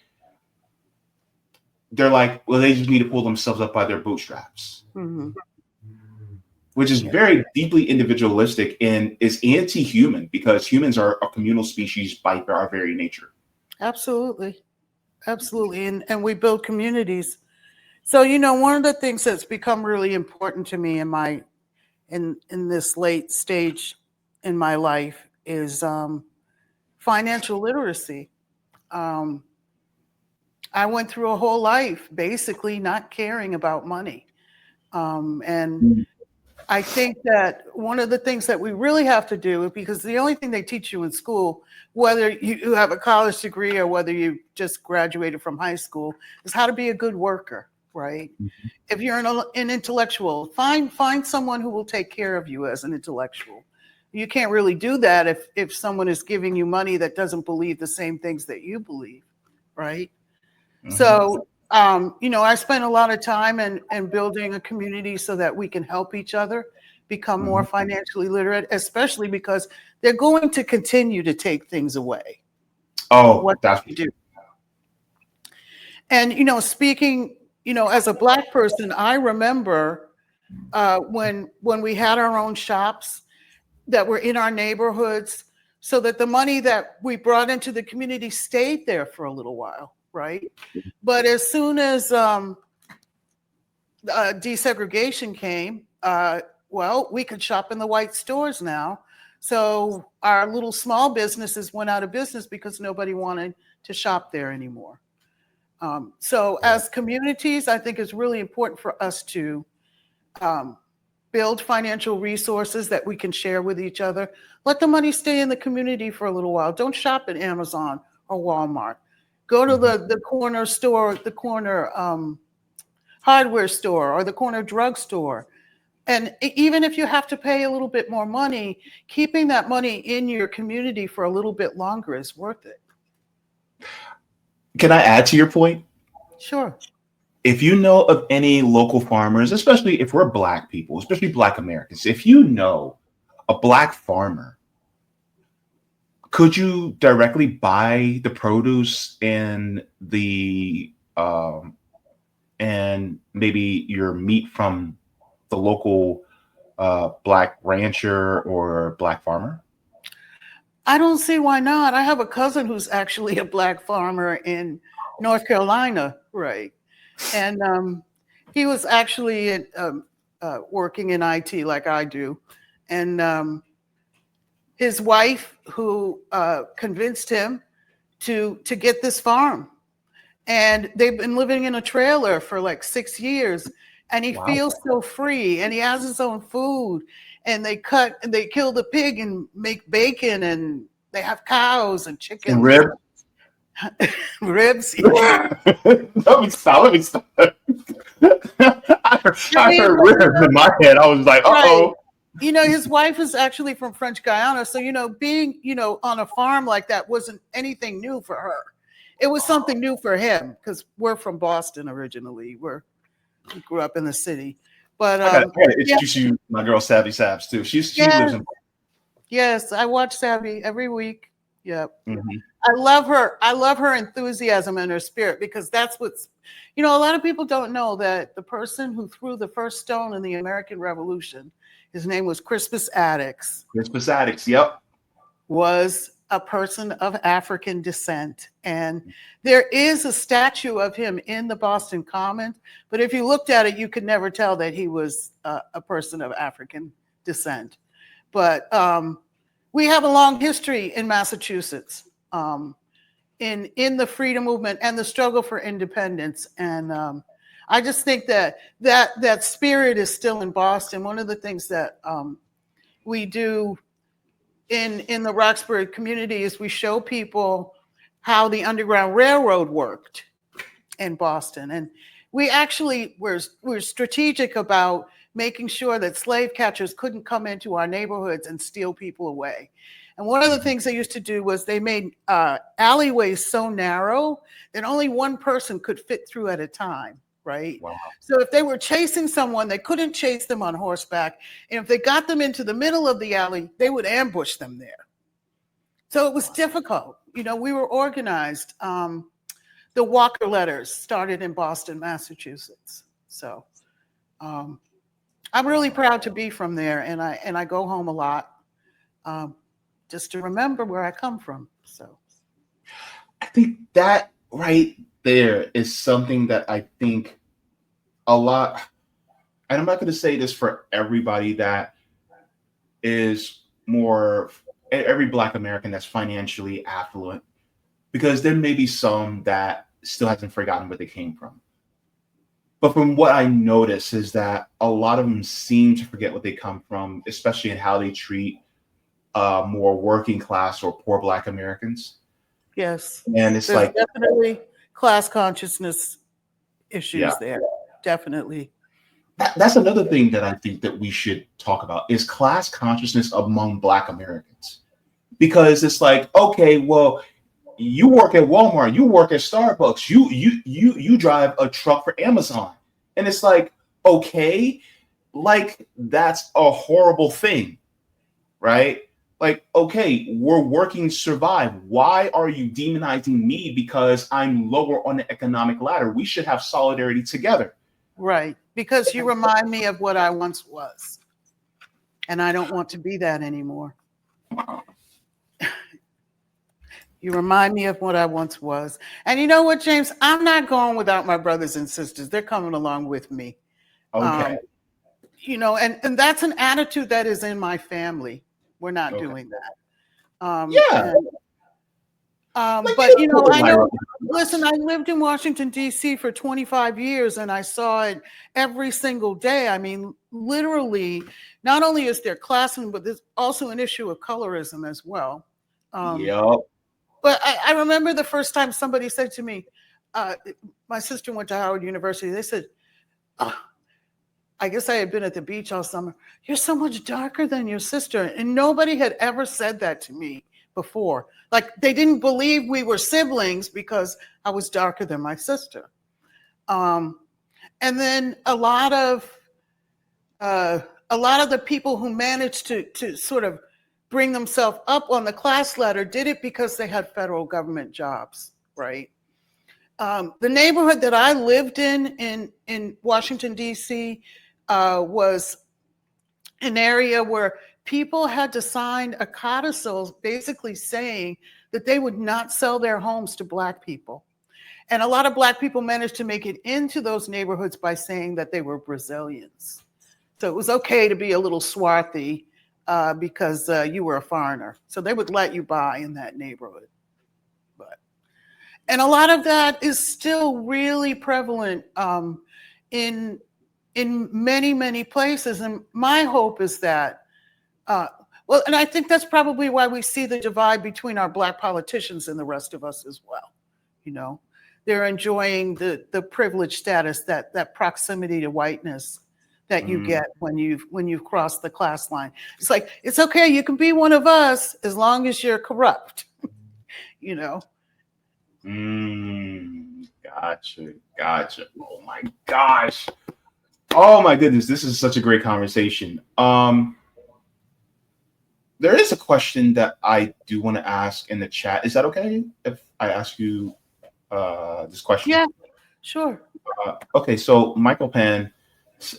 They're like, well, they just need to pull themselves up by their bootstraps, which is very deeply individualistic and is anti-human, because humans are a communal species by our very nature. Absolutely. And we build communities. So, one of the things that's become really important to me in this late stage in my life is financial literacy. I went through a whole life basically not caring about money. And I think that one of the things that we really have to do, because the only thing they teach you in school, whether you have a college degree or whether you just graduated from high school, is how to be a good worker, right? If you're an intellectual, find someone who will take care of you as an intellectual. You can't really do that if someone is giving you money that doesn't believe the same things that you believe, right? So, I spent a lot of time in building a community so that we can help each other become more financially literate, especially because they're going to continue to take things away. What do you do? And, speaking, as a Black person, I remember when we had our own shops that were in our neighborhoods, so that the money that we brought into the community stayed there for a little while, right? But as soon as desegregation came, well, we could shop in the white stores now. So our little small businesses went out of business because nobody wanted to shop there anymore. So as communities, I think it's really important for us to build financial resources that we can share with each other. Let the money stay in the community for a little while. Don't shop at Amazon or Walmart. Go to the corner store, the corner hardware store, or the corner drugstore. And even if you have to pay a little bit more money, keeping that money in your community for a little bit longer is worth it. Can I add to your point? Sure. If you know of any local farmers, especially if we're Black people, especially Black Americans, if you know a Black farmer, could you directly buy the produce and the and maybe your meat from the local Black rancher or Black farmer? I don't see why not. I have a cousin who's actually a Black farmer in North Carolina, right? And he was actually working in IT like I do. And his wife, who convinced him to get this farm. And they've been living in a trailer for like 6 years. And he feels so free, and he has his own food. And they kill the pig and make bacon, and they have cows and chickens. And ribs. Ribs. Let me stop. I heard ribs in my head. I was like, uh-oh. Right. You know, his wife is actually from French Guiana. So, you know, being, you know, on a farm like that wasn't anything new for her. It was something new for him, because we're from Boston originally. We grew up in the city. But I gotta introduce you to my girl Savvy Sabs too. She lives in. Yes, I watch Savvy every week. Yep. Mm-hmm. I love her. I love her enthusiasm and her spirit, because that's what's, you know, a lot of people don't know that the person who threw the first stone in the American Revolution, his name was Crispus Attucks. Crispus Attucks, yep. Was a person of African descent. And there is a statue of him in the Boston Commons, but if you looked at it, you could never tell that he was a person of African descent. But we have a long history in Massachusetts in the freedom movement and the struggle for independence. And I just think that spirit is still in Boston. One of the things that we do in the Roxbury community is we show people how the Underground Railroad worked in Boston. And we actually were strategic about making sure that slave catchers couldn't come into our neighborhoods and steal people away. And one of the things they used to do was they made alleyways so narrow that only one person could fit through at a time, right? Wow. So if they were chasing someone, they couldn't chase them on horseback. And if they got them into the middle of the alley, they would ambush them there. So it was difficult. You know, we were organized. The Walker Letters started in Boston, Massachusetts. So I'm really proud to be from there, and I go home a lot just to remember where I come from. So I think that right there is something that I think a lot, and I'm not going to say this for everybody that is more, every Black American that's financially affluent, because there may be some that still hasn't forgotten where they came from. But from what I notice is that a lot of them seem to forget what they come from, especially in how they treat more working class or poor Black Americans. Yes. And it's There's like definitely class consciousness issues there. Definitely. That's another thing that I think that we should talk about is class consciousness among Black Americans. Because it's like, okay, well, you work at Walmart, you work at Starbucks, you drive a truck for Amazon. And it's like, okay, like that's a horrible thing, right? Like, okay, we're working to survive. Why are you demonizing me because I'm lower on the economic ladder? We should have solidarity together. Right. Because you remind me of what I once was. And I don't want to be that anymore. You remind me of what I once was. And you know what, James? I'm not going without my brothers and sisters. They're coming along with me. Okay. And that's an attitude that is in my family. We're not doing that. Yeah. But I know. Listen, I lived in Washington, D.C. for 25 years, and I saw it every single day. I mean, literally, not only is there classism, but there's also an issue of colorism as well. Yep. But I remember the first time somebody said to me, my sister went to Howard University. They said, I guess I had been at the beach all summer. You're so much darker than your sister. And nobody had ever said that to me before. Like, they didn't believe we were siblings because I was darker than my sister. And then a lot of the people who managed to sort of bring themselves up on the class ladder did it because they had federal government jobs, right? The neighborhood that I lived in Washington, D.C., was an area where people had to sign a codicil basically saying that they would not sell their homes to Black people. And a lot of Black people managed to make it into those neighborhoods by saying that they were Brazilians. So it was okay to be a little swarthy because you were a foreigner. So they would let you buy in that neighborhood. And a lot of that is still really prevalent in many, many places. And my hope is that, and I think that's probably why we see the divide between our Black politicians and the rest of us as well. They're enjoying the privileged status, that proximity to whiteness that you get when you've crossed the class line. It's like, it's okay, you can be one of us as long as you're corrupt, Gotcha. Oh my gosh. Oh my goodness, this is such a great conversation. There is a question that I do want to ask in the chat. Is that okay if I ask you this question? Yeah, sure. Okay, so Michael Pan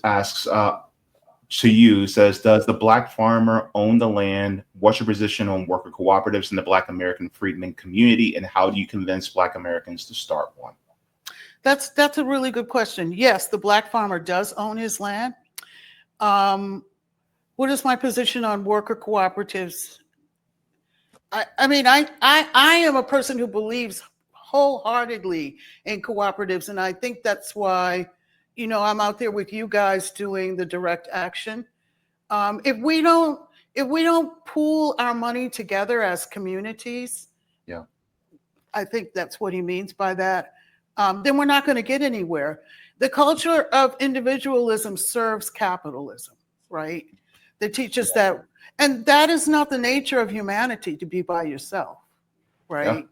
asks to you, says, does the Black farmer own the land? What's your position on worker cooperatives in the Black American freedmen community, and how do you convince Black Americans to start one? That's a really good question. Yes, the Black farmer does own his land. What is my position on worker cooperatives? I am a person who believes wholeheartedly in cooperatives, and I think that's why, I'm out there with you guys doing the direct action. If we don't pool our money together as communities, yeah, I think that's what he means by that. Then we're not going to get anywhere. The culture of individualism serves capitalism, right? That teaches that, and that is not the nature of humanity, to be by yourself, right?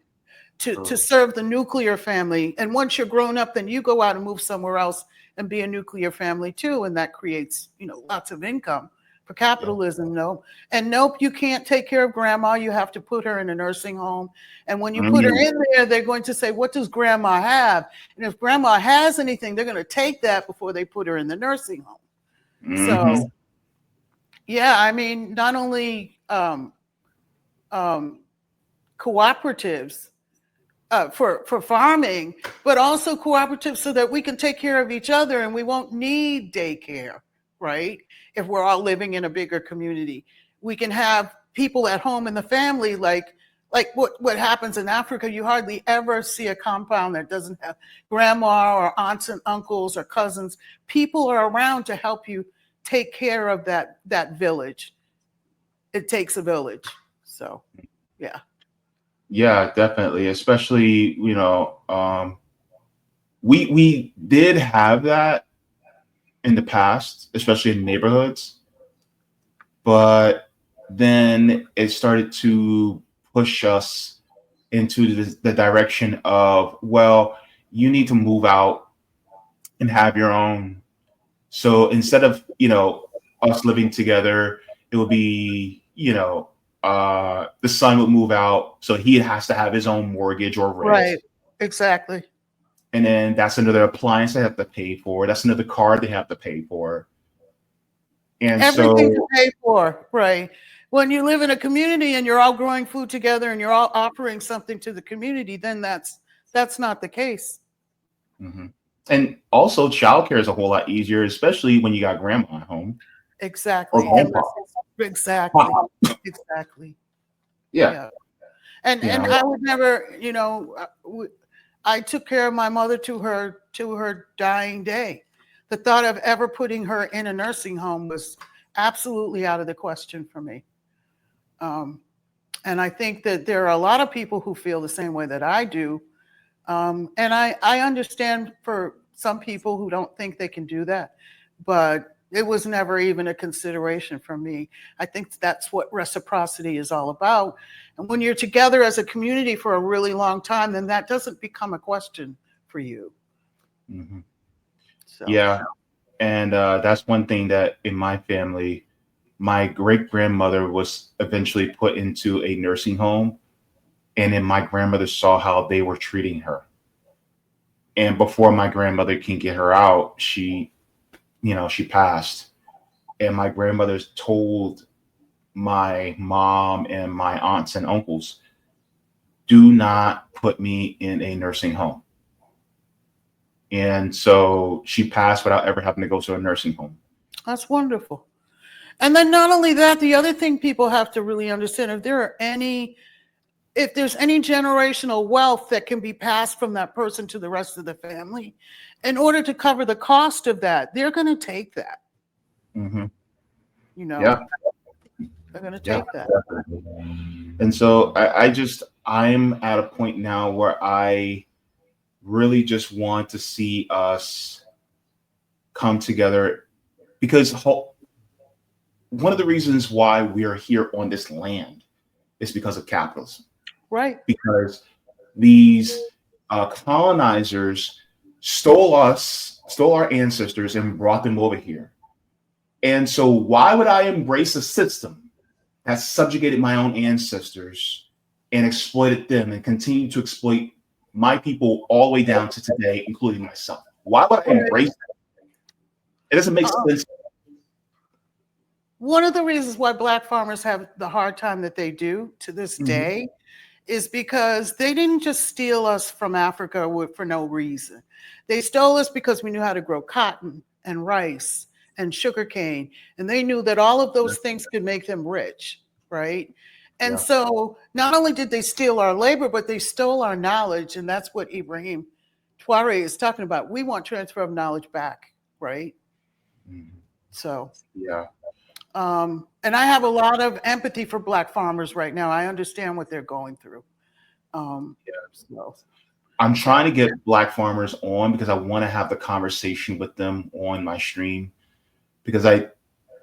Yeah. To serve the nuclear family. And once you're grown up, then you go out and move somewhere else and be a nuclear family too. And that creates, lots of income for capitalism. Yeah. Nope, you can't take care of grandma. You have to put her in a nursing home. And when you put her in there, they're going to say, what does grandma have? And if grandma has anything, they're going to take that before they put her in the nursing home. So, yeah, not only cooperatives for farming, but also cooperatives so that we can take care of each other and we won't need daycare, right? If we're all living in a bigger community, we can have people at home in the family, like what happens in Africa. You hardly ever see a compound that doesn't have grandma or aunts and uncles or cousins. People are around to help you take care of that village. It takes a village. So, yeah. Yeah, definitely. Especially, we did have that in the past, especially in neighborhoods, but then it started to push us into the direction of, well, you need to move out and have your own. So instead of, us living together, it would be, the son would move out, so he has to have his own mortgage or rent. Right, exactly. And then that's another appliance they have to pay for. That's another card they have to pay for. And Everything to so, pay for, right? When you live in a community and you're all growing food together and you're all offering something to the community, then that's not the case. mhm. And also childcare is a whole lot easier, especially when you got grandma at home or Exactly. grandpa. Exactly. Exactly. Yeah. Yeah. And You know, I would never, I took care of my mother to her dying day. The thought of ever putting her in a nursing home was absolutely out of the question for me. And I think that there are a lot of people who feel the same way that I do. And I understand for some people who don't think they can do that, but it was never even a consideration for me. I think that's what reciprocity is all about. And when you're together as a community for a really long time, then that doesn't become a question for you. mhm. So Yeah. And that's one thing that in my family, my great grandmother was eventually put into a nursing home. And then my grandmother saw how they were treating her. And before my grandmother can get her out, she passed. And my grandmother told my mom and my aunts and uncles, do not put me in a nursing home. And so she passed without ever having to go to a nursing home. that's wonderful. And then not only that, the other thing people have to really understand, if there's any generational wealth that can be passed from that person to the rest of the family, in order to cover the cost of that, they're going to take that. Mm-hmm. You know, Yeah. they're going to Yeah. take that. And so I'm at a point now where I really just want to see us come together, because one of the reasons why we are here on this land is because of capitalism. Right. Because these colonizers stole our ancestors and brought them over here. And so why would I embrace a system that subjugated my own ancestors and exploited them and continue to exploit my people all the way down to today, including myself? Why would I embrace that? It doesn't make sense. One of the reasons why Black farmers have the hard time that they do to this day is because they didn't just steal us from Africa for no reason. They stole us because we knew how to grow cotton and rice and sugarcane, and they knew that all of those things could make them rich, right? And so not only did they steal our labor, but they stole our knowledge, and that's what Ibrahim Traore is talking about. We want transfer of knowledge back, right? So and I have a lot of empathy for Black farmers right now. I understand what they're going through. So. I'm trying to get Black farmers on because I want to have the conversation with them on my stream, because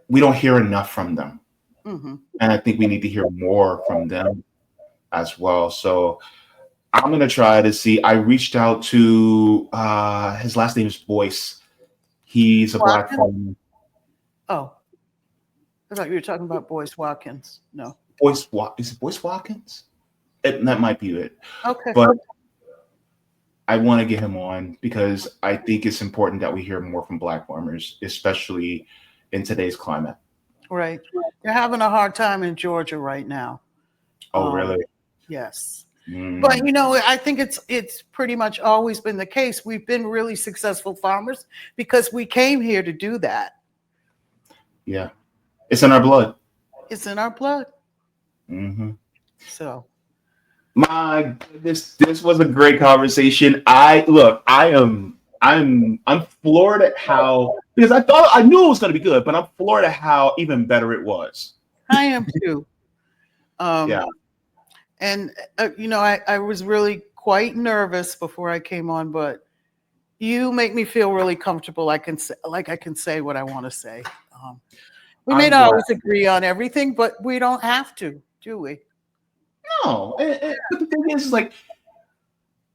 we don't hear enough from them. And I think we need to hear more from them as well. So I'm going to try to see. I reached out to his last name is Boyce. He's a Black farmer. Oh, I thought you were talking about Boyce Watkins. No. Is it Boyce Watkins? That might be it. Okay. But I want to get him on because I think it's important that we hear more from Black farmers, especially in today's climate. Right. They're having a hard time in Georgia right now. Oh, really? Yes. But I think it's pretty much always been the case. We've been really successful farmers because we came here to do that. Yeah. It's in our blood. It's in our blood. So. My goodness, this was a great conversation. I'm floored at how, because I knew it was going to be good, but I'm floored at how even better it was. I am too. Yeah. And I was really quite nervous before I came on, but you make me feel really comfortable. I can say what I want to say. We may not always agree on everything, but we don't have to, do we? No. But the thing is, like,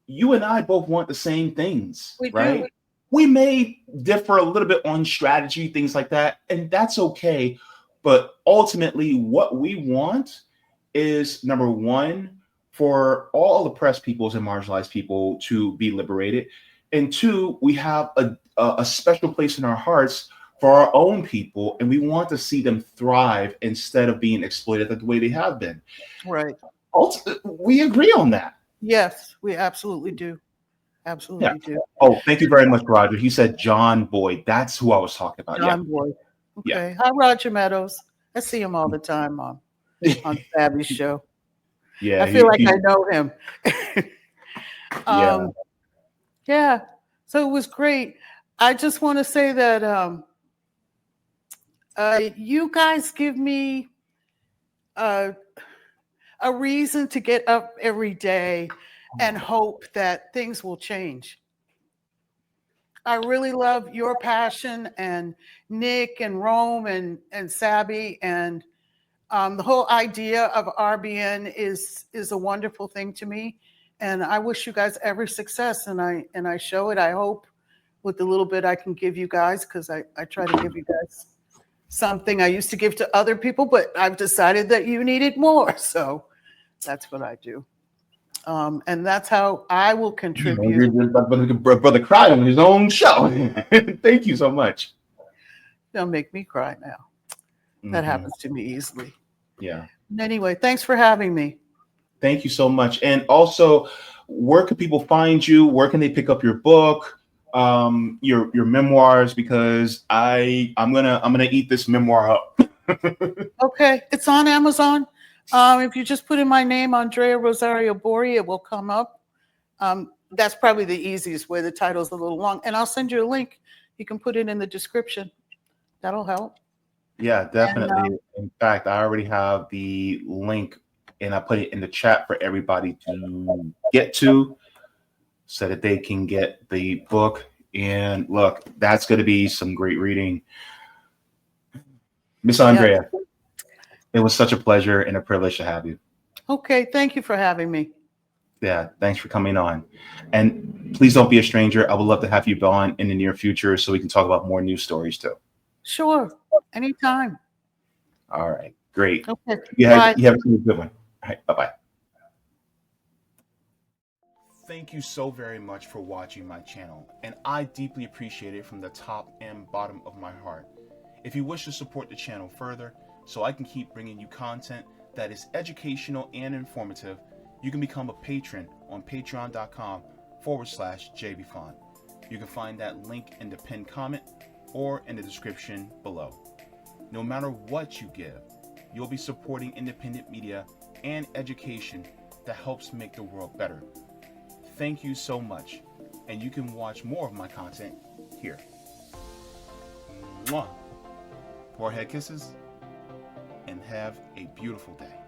you and I both want the same things, right? Do. We may differ a little bit on strategy, things like that, and that's okay. But ultimately, what we want is, number one, for all oppressed peoples and marginalized people to be liberated. And two, we have a special place in our hearts for our own people, and we want to see them thrive instead of being exploited the way they have been. Right. We agree on that. Yes, we absolutely do. Absolutely do. Oh, thank you very much, Roger. He said John Boyd. That's who I was talking about. John Boyd. Okay. Hi, Roger Meadows. I see him all the time on Fabby's show. Yeah. I feel like I know him. Yeah. So it was great. I just want to say that you guys give me a reason to get up every day and hope that things will change. I really love your passion, and Nick and Rome and Sabby, and the whole idea of RBN is a wonderful thing to me. And I wish you guys every success, and I show it. I hope with the little bit I can give you guys, because I try to give you guys something I used to give to other people, but I've decided that you needed more. So that's what I do. And that's how I will contribute. Brother cried on his own show. Thank you so much. Don't make me cry now. That happens to me easily. Yeah. Anyway, thanks for having me. Thank you so much. And also, where can people find you? Where can they pick up your book, your memoirs? Because I'm gonna eat this memoir up. Okay, it's on Amazon. If you just put in my name, Andrea Rosario-Gborie, it will come up. That's probably the easiest way. The title's a little long, and I'll send you a link. You can put it in the description. That'll help. Yeah, definitely. In fact, I already have the link, and I put it in the chat for everybody to get to, so that they can get the book. And look, that's going to be some great reading. Miss Andrea, it was such a pleasure and a privilege to have you. Okay, thank you for having me. Yeah, thanks for coming on. And please don't be a stranger. I would love to have you on in the near future so we can talk about more news stories too. Sure, anytime. All right, great. Okay, you have a good one. All right, bye-bye. Thank you so very much for watching my channel, and I deeply appreciate it from the top and bottom of my heart. If you wish to support the channel further, so I can keep bringing you content that is educational and informative, you can become a patron on patreon.com/Jaybefaunt. You can find that link in the pinned comment or in the description below. No matter what you give, you'll be supporting independent media and education that helps make the world better. Thank you so much, and you can watch more of my content here. Mwah. Forehead kisses, and have a beautiful day.